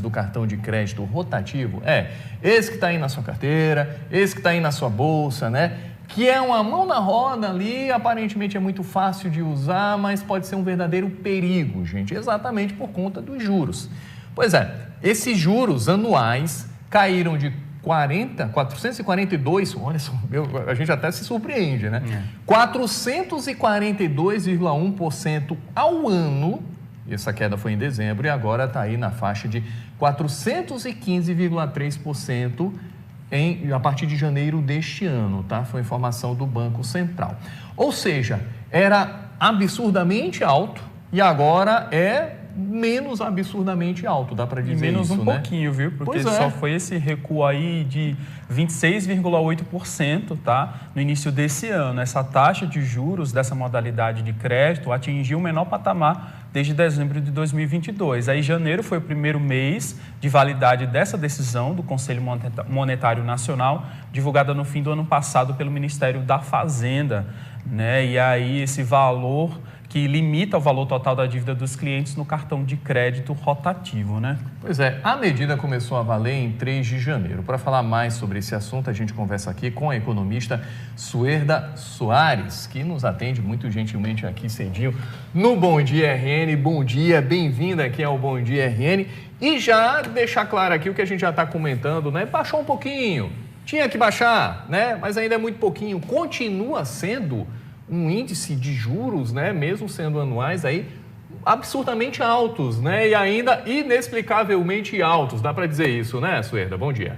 do cartão de crédito rotativo? Esse que está aí na sua carteira, esse que está aí na sua bolsa, né? Que é uma mão na roda ali, aparentemente é muito fácil de usar, mas pode ser um verdadeiro perigo, gente, exatamente por conta dos juros. Pois é, esses juros anuais caíram de 442, olha só, a gente até se surpreende, né? 442,1% ao ano. Essa queda foi em dezembro e agora está aí na faixa de 415,3% a partir de janeiro deste ano, tá? Foi informação do Banco Central. Ou seja, era absurdamente alto e agora é menos absurdamente alto, dá para dizer menos isso, um pouquinho, viu? Porque só foi esse recuo aí de 26,8%, tá? No início desse ano. Essa taxa de juros dessa modalidade de crédito atingiu o menor patamar desde dezembro de 2022. Aí janeiro foi o primeiro mês de validade dessa decisão do Conselho Monetário Nacional, divulgada no fim do ano passado pelo Ministério da Fazenda, né? E aí esse valor que limita o valor total da dívida dos clientes no cartão de crédito rotativo, né? Pois é, a medida começou a valer em 3 de janeiro. Para falar mais sobre esse assunto, a gente conversa aqui com a economista Suerda Soares, que nos atende muito gentilmente aqui cedinho no Bom Dia RN. Bom dia, bem-vinda aqui ao Bom Dia RN. E já deixar claro aqui o que a gente já está comentando, né? Baixou um pouquinho, tinha que baixar, né? Mas ainda é muito pouquinho. Continua sendo um índice de juros, né, mesmo sendo anuais, aí absurdamente altos, né, e ainda inexplicavelmente altos, dá para dizer isso, né, Suerda? Bom dia.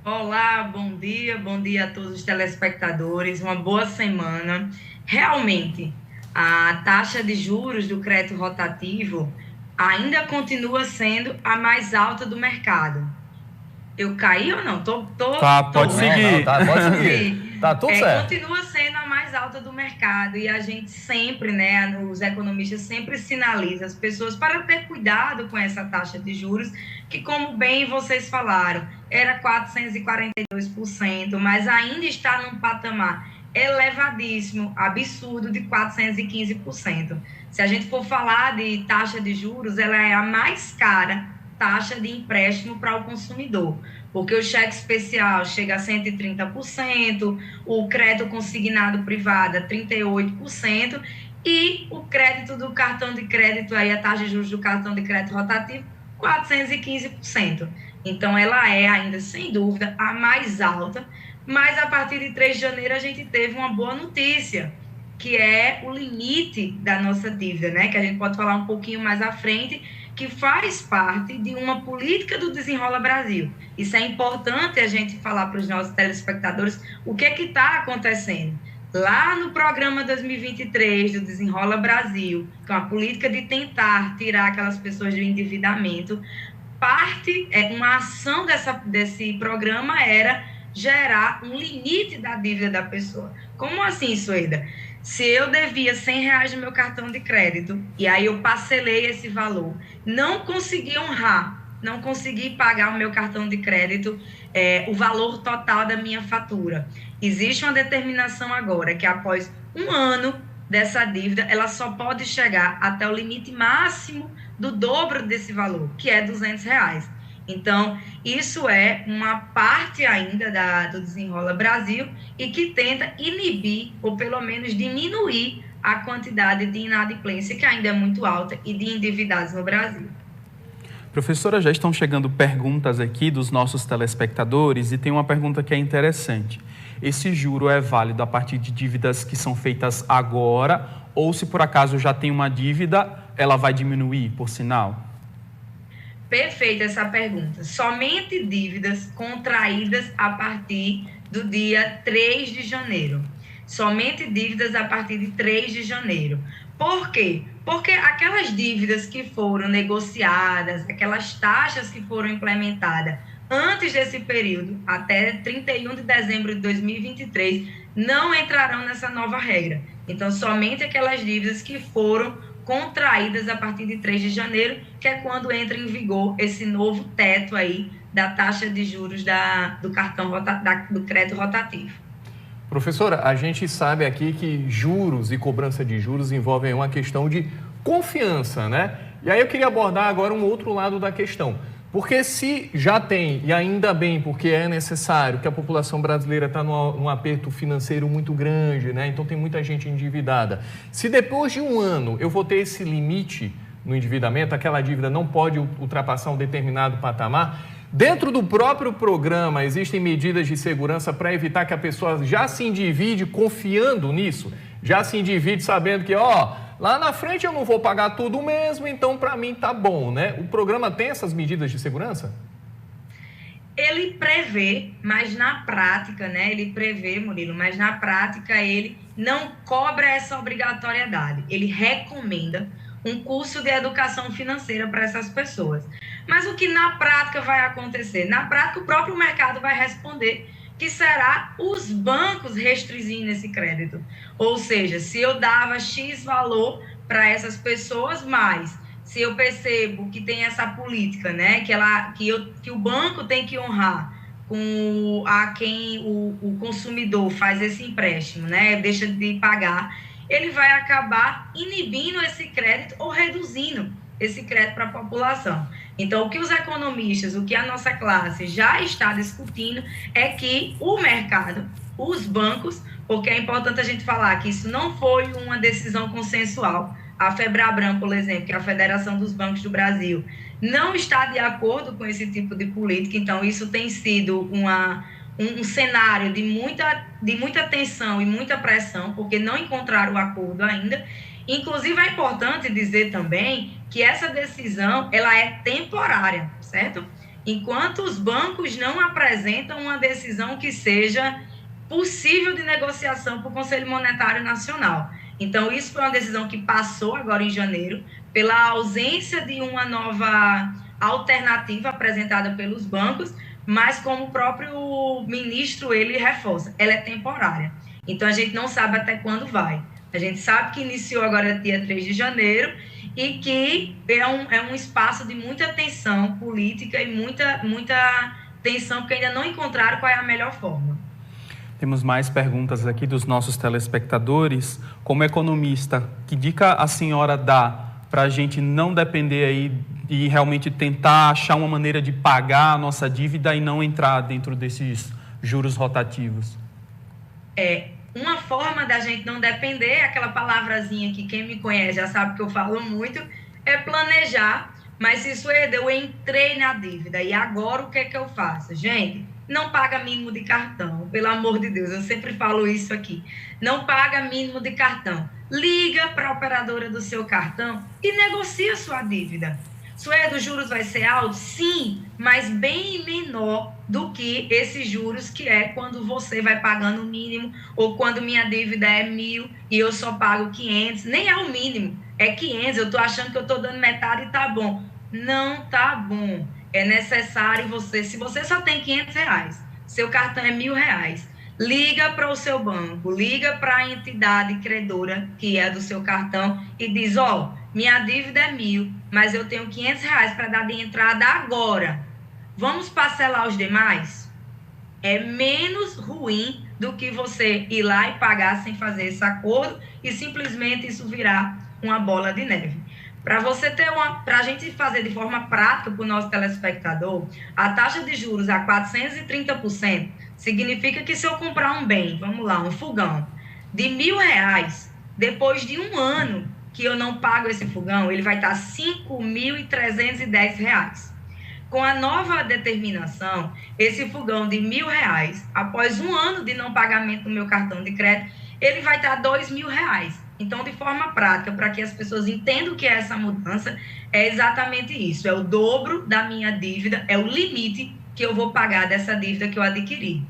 Olá, bom dia a todos os telespectadores, uma boa semana. Realmente, a taxa de juros do crédito rotativo ainda continua sendo a mais alta do mercado. Eu caí ou não? Pode seguir. Pode seguir. Tá tudo certo. Continua sendo a mais alta do mercado e a gente sempre, né, os economistas sempre sinalizam as pessoas para ter cuidado com essa taxa de juros, que como bem vocês falaram, era 442%, mas ainda está num patamar elevadíssimo, absurdo de 415%. Se a gente for falar de taxa de juros, ela é a mais cara taxa de empréstimo para o consumidor, porque o cheque especial chega a 130%, o crédito consignado privado a 38% e o crédito do cartão de crédito, aí a taxa de juros do cartão de crédito rotativo, 415%. Então, ela é ainda, sem dúvida, a mais alta, mas a partir de 3 de janeiro a gente teve uma boa notícia, que é o limite da nossa dívida, né? Que a gente pode falar um pouquinho mais à frente, que faz parte de uma política do Desenrola Brasil. Isso é importante a gente falar para os nossos telespectadores o que está acontecendo. Lá no programa 2023 do Desenrola Brasil, com a política de tentar tirar aquelas pessoas do endividamento, uma ação desse programa era gerar um limite da dívida da pessoa. Como assim, Suerda? Se eu devia R$100 no meu cartão de crédito, e aí eu parcelei esse valor, não consegui honrar, não consegui pagar o meu cartão de crédito, o valor total da minha fatura. Existe uma determinação agora que após 1 ano dessa dívida, ela só pode chegar até o limite máximo do dobro desse valor, que é R$200. Então, isso é uma parte ainda do Desenrola Brasil e que tenta inibir, ou pelo menos diminuir, a quantidade de inadimplência, que ainda é muito alta, e de endividados no Brasil. Professora, já estão chegando perguntas aqui dos nossos telespectadores e tem uma pergunta que é interessante. Esse juro é válido a partir de dívidas que são feitas agora ou se por acaso já tem uma dívida, ela vai diminuir, por sinal? Perfeita essa pergunta. Somente dívidas contraídas a partir do dia 3 de janeiro. Somente dívidas a partir de 3 de janeiro. Por quê? Porque aquelas dívidas que foram negociadas, aquelas taxas que foram implementadas antes desse período, até 31 de dezembro de 2023, não entrarão nessa nova regra. Então, somente aquelas dívidas que foram contraídas a partir de 3 de janeiro, que é quando entra em vigor esse novo teto aí da taxa de juros do cartão do crédito rotativo. Professora, a gente sabe aqui que juros e cobrança de juros envolvem uma questão de confiança, né? E aí eu queria abordar agora um outro lado da questão. Porque se já tem, e ainda bem, porque é necessário, que a população brasileira está num aperto financeiro muito grande, né? Então tem muita gente endividada. Se depois de um ano eu vou ter esse limite no endividamento, aquela dívida não pode ultrapassar um determinado patamar, dentro do próprio programa existem medidas de segurança para evitar que a pessoa já se endivide confiando nisso, já se endivide sabendo que, lá na frente eu não vou pagar tudo mesmo, então para mim tá bom, né? O programa tem essas medidas de segurança? Ele prevê, mas na prática, né? Ele prevê, Murilo, mas na prática ele não cobra essa obrigatoriedade. Ele recomenda um curso de educação financeira para essas pessoas. Mas o que na prática vai acontecer? Na prática, o próprio mercado vai responder que será os bancos restringindo esse crédito. Ou seja, se eu dava X valor para essas pessoas, mas se eu percebo que tem essa política, né, que o banco tem que honrar a quem o consumidor faz esse empréstimo, né, deixa de pagar, ele vai acabar inibindo esse crédito ou reduzindo esse crédito para a população. Então, o que os economistas, o que a nossa classe já está discutindo é que o mercado, os bancos, porque é importante a gente falar que isso não foi uma decisão consensual. A FEBRABAN, por exemplo, que é a Federação dos Bancos do Brasil, não está de acordo com esse tipo de política. Então, isso tem sido um cenário de muita tensão e muita pressão, porque não encontraram o acordo ainda. Inclusive, é importante dizer também que essa decisão ela é temporária, certo? Enquanto os bancos não apresentam uma decisão que seja possível de negociação para o Conselho Monetário Nacional. Então, isso foi uma decisão que passou agora em janeiro, pela ausência de uma nova alternativa apresentada pelos bancos, mas como o próprio ministro, ele reforça, ela é temporária. Então, a gente não sabe até quando vai. A gente sabe que iniciou agora dia 3 de janeiro e que é um espaço de muita tensão política e muita tensão, porque ainda não encontraram qual é a melhor forma. Temos mais perguntas aqui dos nossos telespectadores. Como economista, que dica a senhora dá para a gente não depender aí e realmente tentar achar uma maneira de pagar a nossa dívida e não entrar dentro desses juros rotativos? Uma forma da gente não depender, aquela palavrazinha que quem me conhece já sabe que eu falo muito, é planejar. Mas isso eu entrei na dívida e agora o que é que eu faço? Gente, não paga mínimo de cartão, pelo amor de Deus, eu sempre falo isso aqui. Não paga mínimo de cartão. Liga para a operadora do seu cartão e negocia sua dívida. Suede, os juros vai ser alto? Sim, mas bem menor do que esses juros que é quando você vai pagando o mínimo ou quando minha dívida é 1.000 e eu só pago 500. Nem é o mínimo, é 500. Eu estou achando que eu estou dando metade e tá bom. Não tá bom. É necessário se você só tem R$500, seu cartão é R$1.000, liga para o seu banco, liga para a entidade credora que é do seu cartão e diz, minha dívida é 1.000, mas eu tenho R$500 para dar de entrada agora. Vamos parcelar os demais? É menos ruim do que você ir lá e pagar sem fazer esse acordo e simplesmente isso virar uma bola de neve. Para a gente fazer de forma prática para o nosso telespectador, a taxa de juros a 430% significa que se eu comprar um bem, vamos lá, um fogão, de R$1.000, depois de um ano que eu não pago esse fogão, ele vai estar R$5.310. Com a nova determinação, esse fogão de R$1.000, após um ano de não pagamento do meu cartão de crédito, ele vai estar R$2.000. Então, de forma prática, para que as pessoas entendam o que é essa mudança, é exatamente isso. É o dobro da minha dívida, é o limite que eu vou pagar dessa dívida que eu adquiri.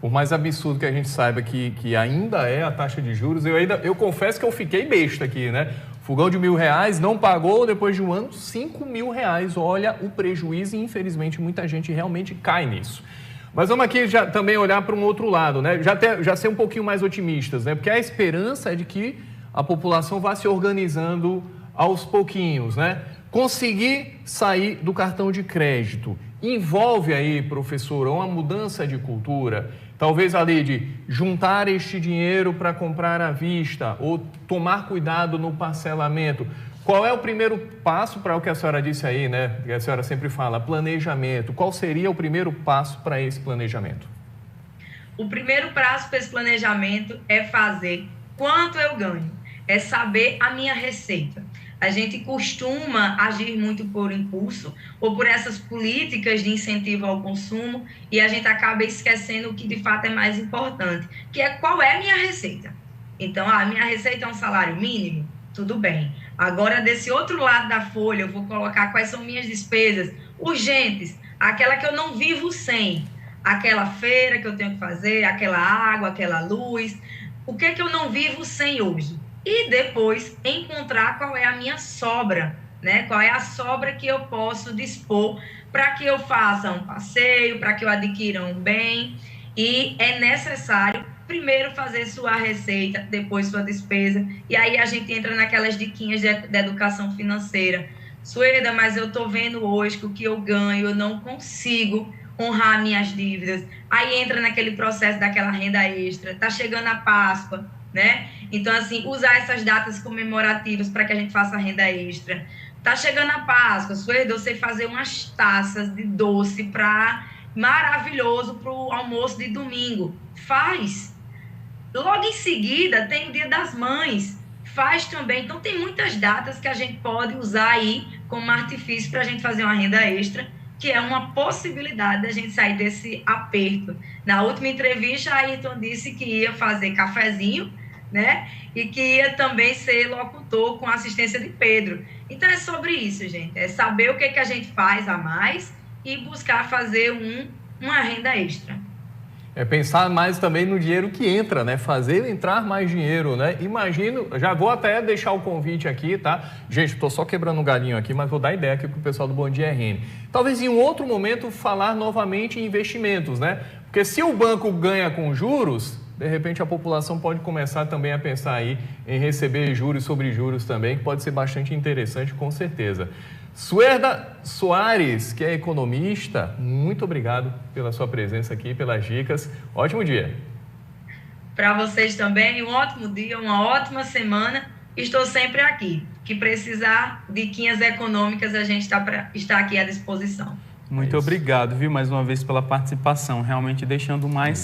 Por mais absurdo que a gente saiba que ainda é a taxa de juros, eu confesso que eu fiquei besta aqui, né? Fogão de R$1.000, não pagou, depois de um ano, R$5.000. Olha o prejuízo e, infelizmente, muita gente realmente cai nisso. Mas vamos aqui também olhar para um outro lado, né? Já ser um pouquinho mais otimistas, né? Porque a esperança é de que a população vá se organizando aos pouquinhos, né? Conseguir sair do cartão de crédito envolve aí, professor, uma mudança de cultura, talvez ali de juntar este dinheiro para comprar à vista ou tomar cuidado no parcelamento. Qual é o primeiro passo para o que a senhora disse aí, né? Que a senhora sempre fala, planejamento. Qual seria o primeiro passo para esse planejamento? O primeiro passo para esse planejamento é fazer quanto eu ganho, é saber a minha receita. A gente costuma agir muito por impulso ou por essas políticas de incentivo ao consumo e a gente acaba esquecendo o que de fato é mais importante, que é qual é a minha receita. Então, a minha receita é um salário mínimo? Tudo bem. Agora, desse outro lado da folha, eu vou colocar quais são minhas despesas urgentes, aquela que eu não vivo sem, aquela feira que eu tenho que fazer, aquela água, aquela luz, o que é que eu não vivo sem hoje? E depois encontrar qual é a minha sobra, né? Qual é a sobra que eu posso dispor para que eu faça um passeio, para que eu adquira um bem. E é necessário primeiro fazer sua receita, depois sua despesa. E aí a gente entra naquelas diquinhas de educação financeira. Sueda, mas eu estou vendo hoje que o que eu ganho, eu não consigo honrar minhas dívidas. Aí entra naquele processo daquela renda extra. Está chegando a Páscoa, né? Então, assim, usar essas datas comemorativas para que a gente faça renda extra. Tá chegando a Páscoa, Sueda, eu sei fazer umas taças de doce maravilhoso para o almoço de domingo. Faz. Logo em seguida, tem o Dia das Mães. Faz também. Então, tem muitas datas que a gente pode usar aí como artifício para a gente fazer uma renda extra, que é uma possibilidade da gente sair desse aperto. Na última entrevista, a Ayrton disse que ia fazer cafezinho, né? E que ia também ser locutor com assistência de Pedro. Então, é sobre isso, gente. É saber o que a gente faz a mais e buscar fazer uma renda extra. É pensar mais também no dinheiro que entra, né? Fazer entrar mais dinheiro, né? Imagino, já vou até deixar o convite aqui, tá? Gente, estou só quebrando um galinho aqui, mas vou dar ideia aqui para o pessoal do Bom Dia RN. Talvez em um outro momento falar novamente em investimentos, né? Porque se o banco ganha com juros, de repente a população pode começar também a pensar aí em receber juros sobre juros também, que pode ser bastante interessante, com certeza. Suerda Soares, que é economista, muito obrigado pela sua presença aqui, pelas dicas. Ótimo dia. Para vocês também, um ótimo dia, uma ótima semana. Estou sempre aqui. Que precisar de diquinhas econômicas, a gente está aqui à disposição. Muito obrigado, viu, mais uma vez pela participação, realmente deixando mais